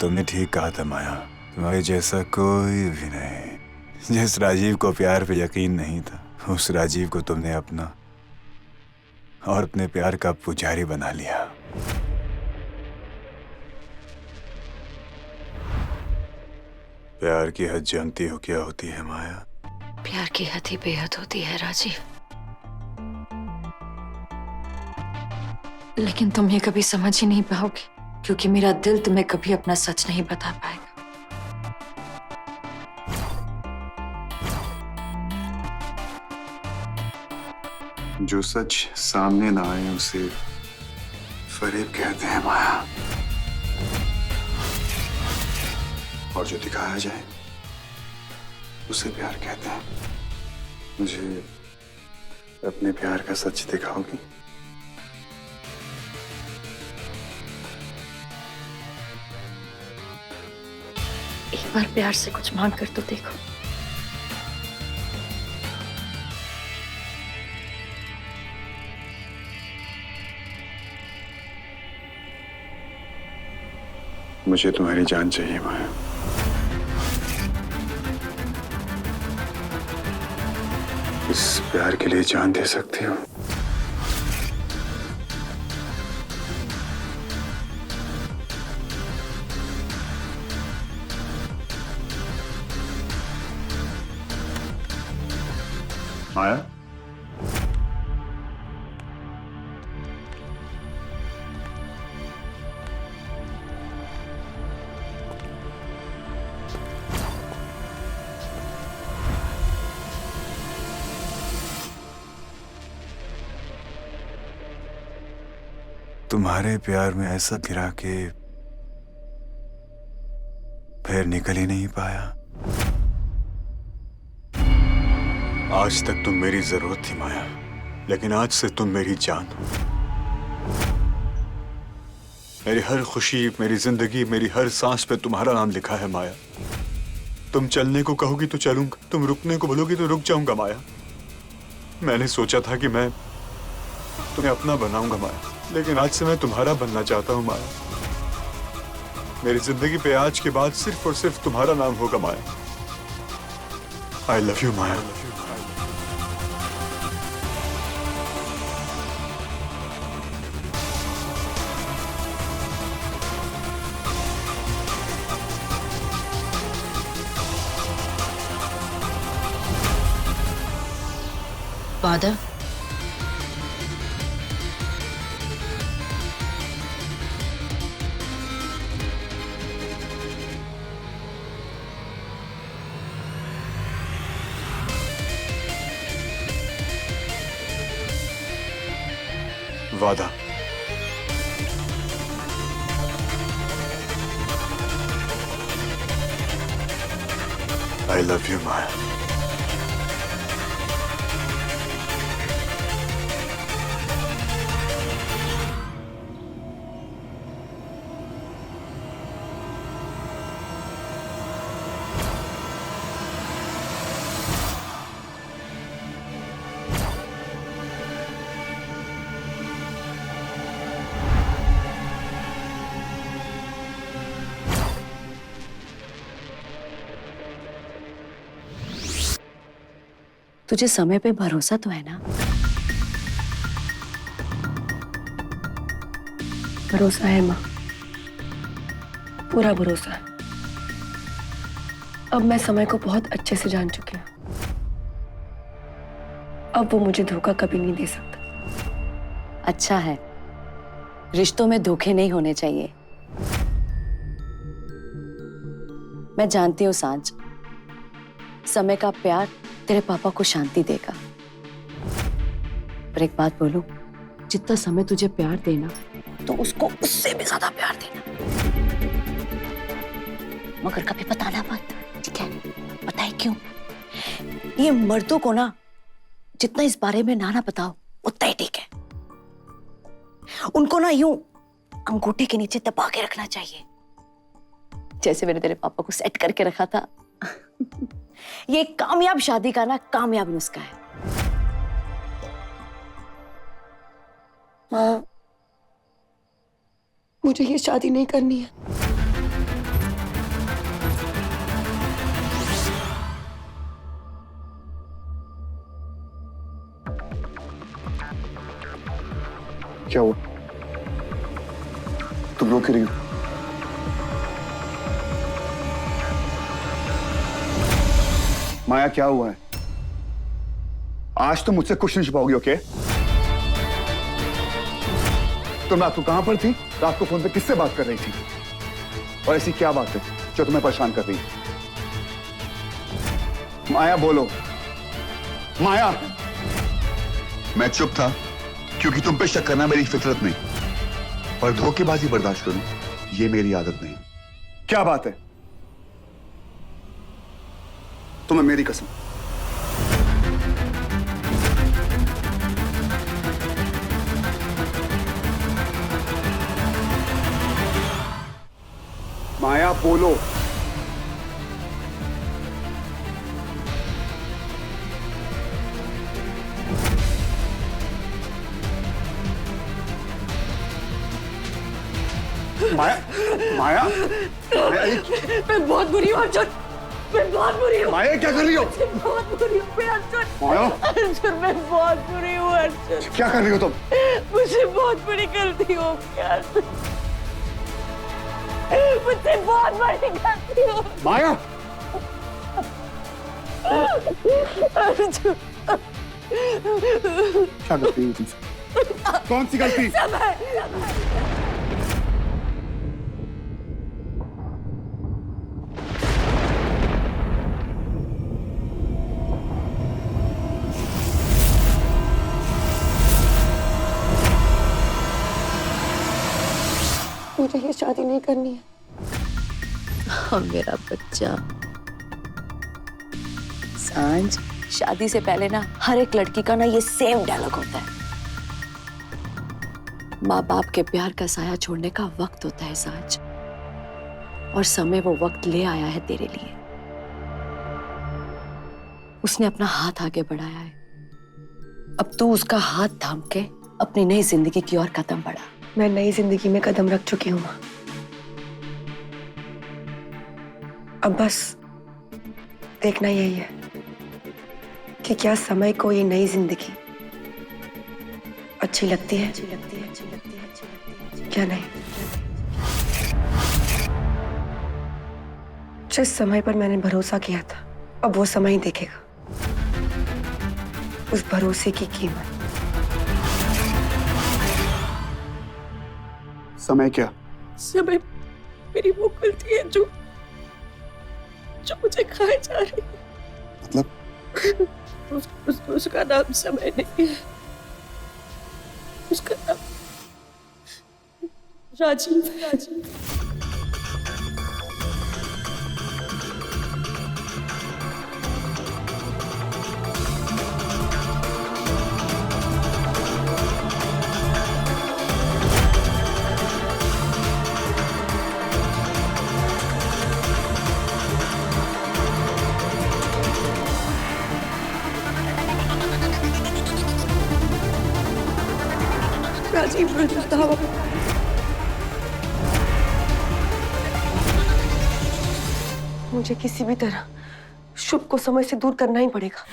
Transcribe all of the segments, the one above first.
तुमने ठीक कहा था माया, तुम्हारे जैसा कोई भी नहीं। जिस राजीव को प्यार पे यकीन नहीं था, उस राजीव को तुमने अपना और अपने प्यार का पुजारी बना लिया। प्यार की हद जानती हो क्या होती है माया? प्यार की हद ही बेहद होती है राजीव, लेकिन तुम ये कभी समझ ही नहीं पाओगे, क्योंकि मेरा दिल तुम्हें कभी अपना सच नहीं बता पाएगा। जो सच सामने ना आए उसे फरेब कहते हैं माया, और जो दिखाया जाए उसे प्यार कहते हैं। मुझे अपने प्यार का सच दिखाओगी? एक बार प्यार से कुछ मांग कर तो देखो। मुझे तुम्हारी जान चाहिए माया। इस प्यार के लिए जान दे सकती हो? माया, तुम्हारे प्यार में ऐसा गिरा के फिर निकल ही नहीं पाया। आज तक तुम मेरी जरूरत थी माया, लेकिन आज से तुम मेरी जान हो। मेरी हर खुशी, मेरी जिंदगी, मेरी हर सांस पे तुम्हारा नाम लिखा है माया। तुम चलने को कहोगी तो चलूंगा, तुम रुकने को बोलोगी तो रुक जाऊंगा माया। मैंने सोचा था कि मैं तुम्हें अपना बनाऊंगा माया, लेकिन आज से मैं तुम्हारा बनना चाहता हूं माया। मेरी जिंदगी पे आज के बाद सिर्फ और सिर्फ तुम्हारा नाम होगा माया। आई लव यू माया। वादा, वादा। आई लव यू माया। तुझे समय पे भरोसा तो है ना? भरोसा है माँ, पूरा भरोसा है। अब मैं समय को बहुत अच्छे से जान चुकी हूँ। अब वो मुझे धोखा कभी नहीं दे सकता। अच्छा है, रिश्तों में धोखे नहीं होने चाहिए। मैं जानती हूँ सांझ, समय का प्यार तेरे पापा को शांति देगा। पर एक बात बोलूं, जितना समय तुझे प्यार देना तो उसको उससे भी ज्यादा प्यार देना, मगर कभी बताना मत, ठीक है? बताए क्यों? ये मर्दों को ना जितना इस बारे में ना बताओ उतना ही ठीक है। उनको ना यूं अंगूठे के नीचे दबा के रखना चाहिए, जैसे मैंने तेरे पापा को सेट करके रखा था। ये कामयाब शादी का ना कामयाब नुस्खा है। माँ, मुझे ये शादी नहीं करनी है। तुम रो क्यों रही हो? माया क्या हुआ है? आज तुम मुझसे कुछ नहीं छुपाओगी, ओके? तुम रात को कहां पर थी? रात को फोन पे किससे बात कर रही थी? और ऐसी क्या बात है जो तुम्हें परेशान कर रही है? माया बोलो, माया। मैं चुप था क्योंकि तुम पे शक करना मेरी फितरत नहीं, पर धोखेबाजी बर्दाश्त करूं ये मेरी आदत नहीं। क्या बात है? तुम्हें मेरी कसम। माया बोलो। माया, माया, माया, मैं बहुत बुरी हूँ अर्जुन, मैं बहुत बुरी हूँ। माया क्या कर रही हो? बहुत बुरी हूँ मैं अर्जुन। माया, अर्जुन मैं बहुत बुरी हूँ अर्जुन। क्या कर रही हो तुम? मुझे बहुत बड़ी गलती हो गई अर्जुन, मुझसे बहुत बड़ी गलती हो। माया, अर्जुन क्या गलती हुई तुमसे? कौन सी गलती? मुझे ये शादी नहीं करनी है। हाँ मेरा बच्चा। सांझ, शादी से पहले ना हर एक लड़की का ना ये सेम डायलॉग होता है। माँ बाप के प्यार का साया छोड़ने का वक्त होता है सांझ, और समय वो वक्त ले आया है तेरे लिए। उसने अपना हाथ आगे बढ़ाया है, अब तू उसका हाथ थाम के अपनी नई जिंदगी की ओर कदम बढ़ा। मैं नई जिंदगी में कदम रख चुकी हूँ माँ। अब बस देखना यही है कि क्या समय को ये नई जिंदगी अच्छी लगती है, क्या नहीं। जिस समय पर मैंने भरोसा किया था, अब वो समय ही देखेगा उस भरोसे की कीमत। समय क्या? समय मेरी वो गलती है जो मुझे खाए जा रही है। मतलब? उसका नाम समय नहीं है, उसका नाम राजीव। राजीव रंधावा। मुझे किसी भी तरह शुभ को समय से दूर करना ही पड़ेगा।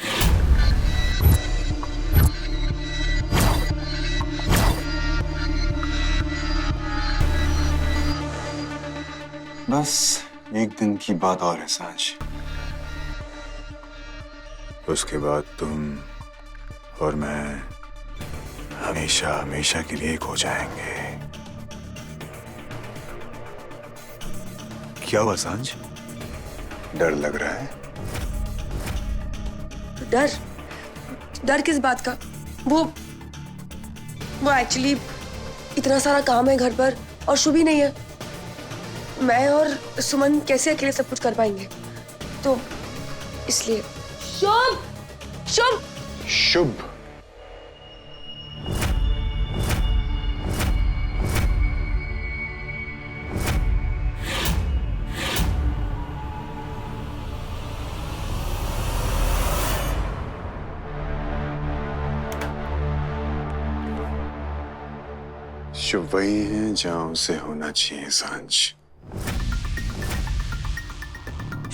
बस एक दिन की बात और है सांझ, उसके बाद तुम और मैं हमेशा हमेशा के लिए एक हो जाएंगे। क्या हुआ सांझ? डर लग रहा है? डर किस बात का? वो एक्चुअली इतना सारा काम है घर पर और शुभ ही नहीं है। मैं और सुमन कैसे अकेले सब कुछ कर पाएंगे, तो इसलिए। शुभ शुभ शुभ? शुभ वही है जहां उसे होना चाहिए सांझ।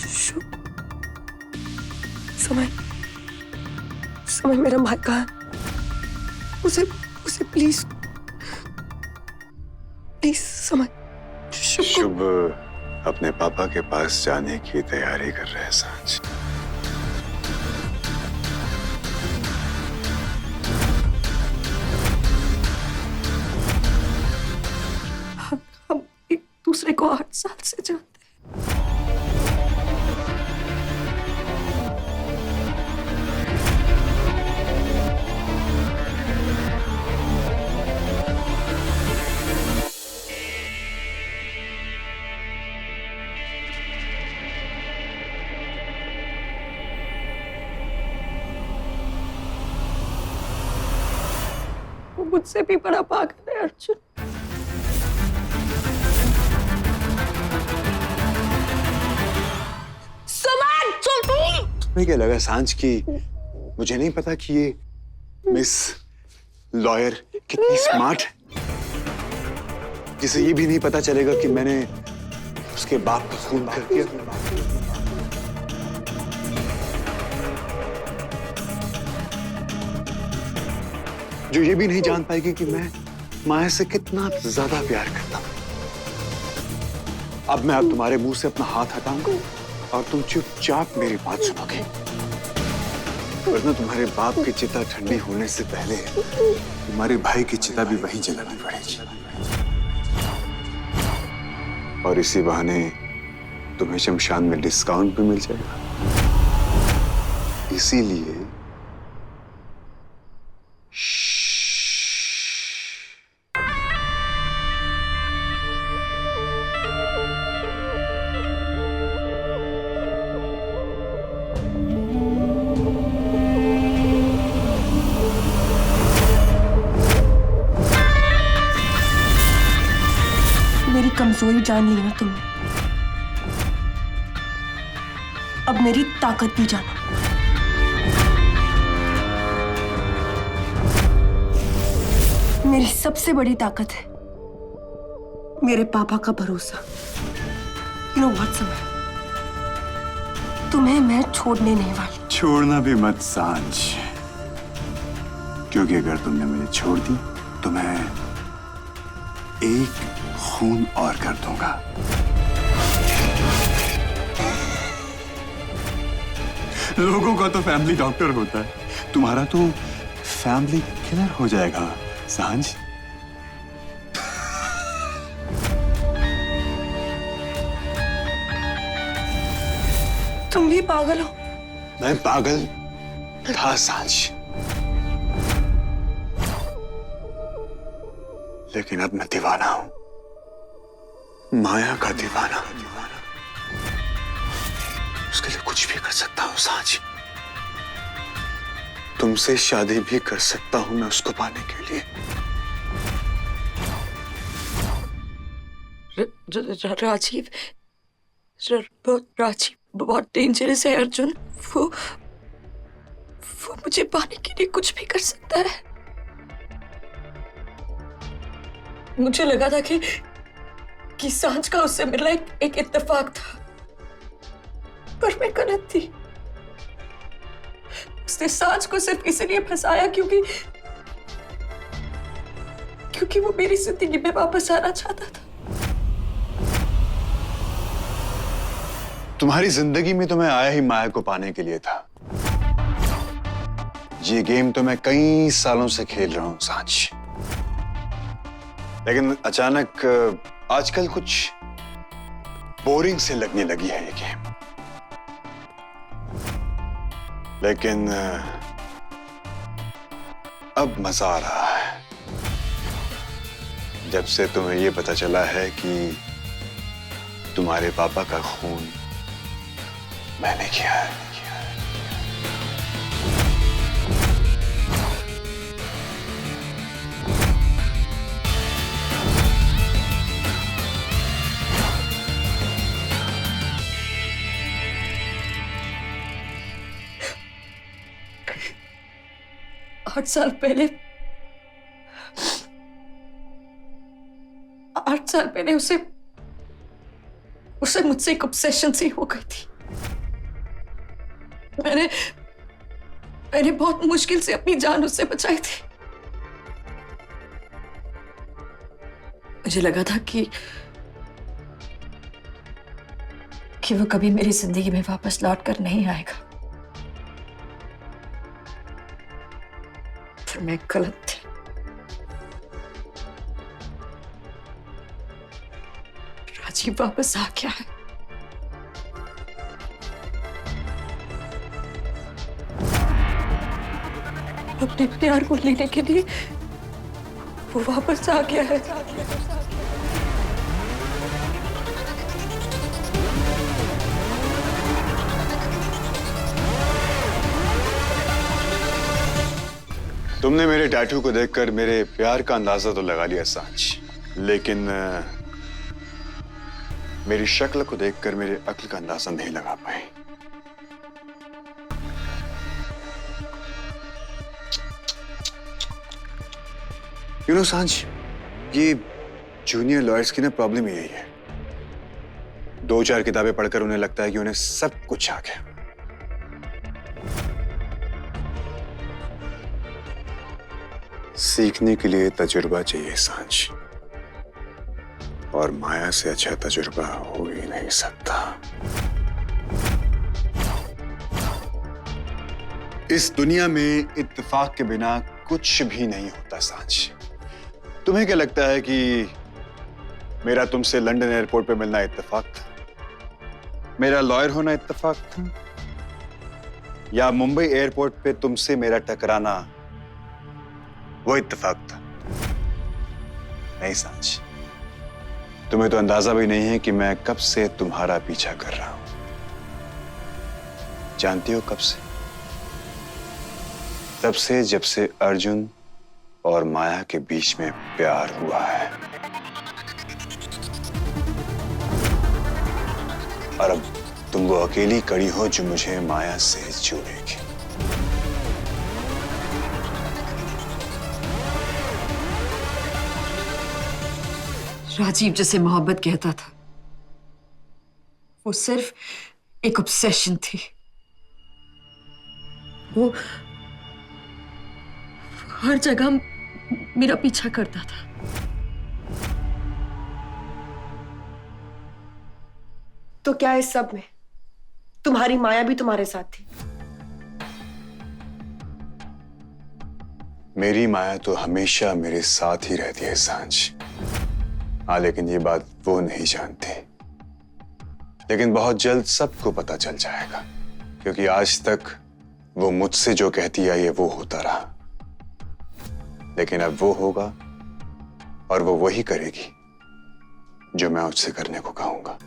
शुभ समय मेरा भाई कहाँ है? उसे प्लीज समय शुभ अपने पापा के पास जाने की तैयारी कर रहे हैं सांझ। हम एक दूसरे को 8 साल से जानते हैं। वो मुझसे भी बड़ा पागल है अर्जुन। तुम्हें क्या लगा सांझ की मुझे नहीं पता कि ये मिस लॉयर कितनी स्मार्ट है, जिसे ये भी नहीं पता चलेगा कि मैंने उसके बाप को खून कर दिया। जो ये भी नहीं जान पाएगी कि मैं माया से कितना ज्यादा प्यार करता हूं। अब मैं तुम्हारे मुंह से अपना हाथ हटाऊंगा और तुम चुपचाप मेरी बात सुनोगे, वरना तुम्हारे बाप की चिता ठंडी होने से पहले तुम्हारे भाई की चिता भी वहीं जलानी पड़ेगी। और इसी बहाने तुम्हें शमशान में डिस्काउंट भी मिल जाएगा। इसीलिए मेरी कमजोरी जान ली ना तुमने, अब मेरी ताकत भी जानो। मेरी सबसे बड़ी ताकत है मेरे पापा का भरोसा। यू नो व्हाट समय, तुम्हें मैं छोड़ने नहीं वाली। छोड़ना भी मत सांझ, क्योंकि अगर तुमने मुझे छोड़ दी तो मैं एक खून और कर दूंगा। लोगों का तो फैमिली डॉक्टर होता है, तुम्हारा तो फैमिली किलर हो जाएगा सांझ। तुम भी पागल हो। मैं पागल था सांझ, लेकिन अब मैं दीवाना हूं, माया का दीवाना। उसके लिए कुछ भी कर सकता हूं सांझ, तुमसे शादी भी कर सकता हूं मैं उसको पाने के लिए। राजीव, राजीव बहुत डेंजरस है अर्जुन। वो मुझे पाने के लिए कुछ भी कर सकता है। मुझे लगा था कि सांझ का उससे मिलना एक इत्तेफाक था, पर मैं गलत थी। उसने सांझ को सिर्फ इसलिए फंसाया क्योंकि वो मेरी जिंदगी में वापस आना चाहता था। तुम्हारी जिंदगी में तो मैं आया ही माया को पाने के लिए था। ये गेम तो मैं कई सालों से खेल रहा हूं सांझ, लेकिन अचानक आजकल कुछ बोरिंग से लगने लगी है ये गेम। लेकिन अब मजा आ रहा है, जब से तुम्हें ये पता चला है कि तुम्हारे पापा का खून मैंने किया है। आठ साल पहले उसे मुझसे एक ऑब्सेशन सी हो गई थी। मैंने बहुत मुश्किल से अपनी जान उससे बचाई थी। मुझे लगा था कि कि वो कभी मेरी जिंदगी में वापस लौट कर नहीं आएगा। पर मैं गलत थी। राजीव वापस आ गया है। अपने प्यार को लेने के लिए वो वापस आ गया है। तुमने मेरे टैटू को देखकर मेरे प्यार का अंदाजा तो लगा लिया सांझ, लेकिन मेरी शक्ल को देखकर मेरे अक्ल का अंदाजा नहीं लगा पाए। यू नो सांझ, ये जूनियर लॉयर्स की ना प्रॉब्लम यही है। 2-4 किताबें पढ़कर उन्हें लगता है कि उन्हें सब कुछ आ गया। सीखने के लिए तजुर्बा चाहिए सांझ, और माया से अच्छा तजुर्बा हो ही नहीं सकता। इस दुनिया में इत्तेफाक के बिना कुछ भी नहीं होता सांझ। तुम्हें क्या लगता है कि मेरा तुमसे लंदन एयरपोर्ट पे मिलना इत्तेफाक था? मेरा लॉयर होना इत्तेफाक था? या मुंबई एयरपोर्ट पे तुमसे मेरा टकराना वो इत्तेफाक था? नहीं सांझ, तुम्हें तो अंदाजा भी नहीं है कि मैं कब से तुम्हारा पीछा कर रहा हूं। जानती हो कब से? तब से जब से अर्जुन और माया के बीच में प्यार हुआ है। और अब तुम वो अकेली कड़ी हो जो मुझे माया से जोड़ेगी। राजीव जिसे मोहब्बत कहता था वो सिर्फ एक ऑब्सेशन थी। वो हर जगह मेरा पीछा करता था। तो क्या इस सब में तुम्हारी माया भी तुम्हारे साथ थी? मेरी माया तो हमेशा मेरे साथ ही रहती है सांझ। हाँ, लेकिन ये बात वो नहीं जानते। लेकिन बहुत जल्द सबको पता चल जाएगा, क्योंकि आज तक वो मुझसे जो कहती आई है वो होता रहा। लेकिन अब वो होगा और वो वही करेगी जो मैं उससे करने को कहूंगा।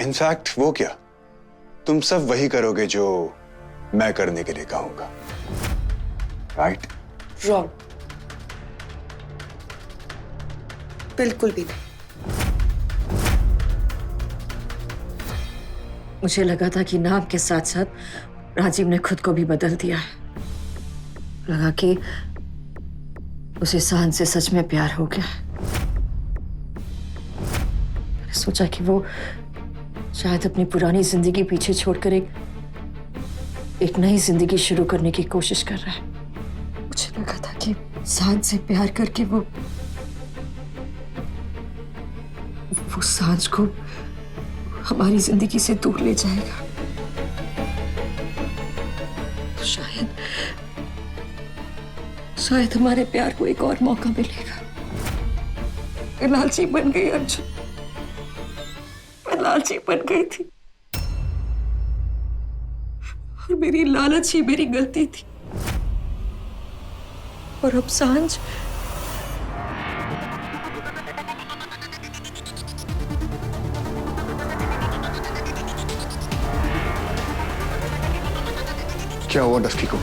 इनफैक्ट वो क्या, तुम सब वही करोगे जो मैं करने के लिए कहूंगा, राइट? रॉन्ग, बिल्कुल भी नहीं। मुझे लगा था कि नाम के साथ साथ राजीव ने खुद को भी बदल दिया है। लगा कि उसे सांझ से सच में प्यार हो गया है। मैंने सोचा कि वो शायद अपनी पुरानी जिंदगी पीछे छोड़कर एक नई जिंदगी शुरू करने की कोशिश कर रहा है। मुझे लगा था कि सांझ से प्यार करके वो सांझ को हमारी जिंदगी से दूर ले जाएगा। तो शायद हमारे प्यार को एक और मौका मिलेगा। मैं लालची बन गई अर्जुन, मैं लालची बन गई थी और मेरी लालच ही मेरी गलती थी। और अब सांझ क्या हुआ डस्टी को?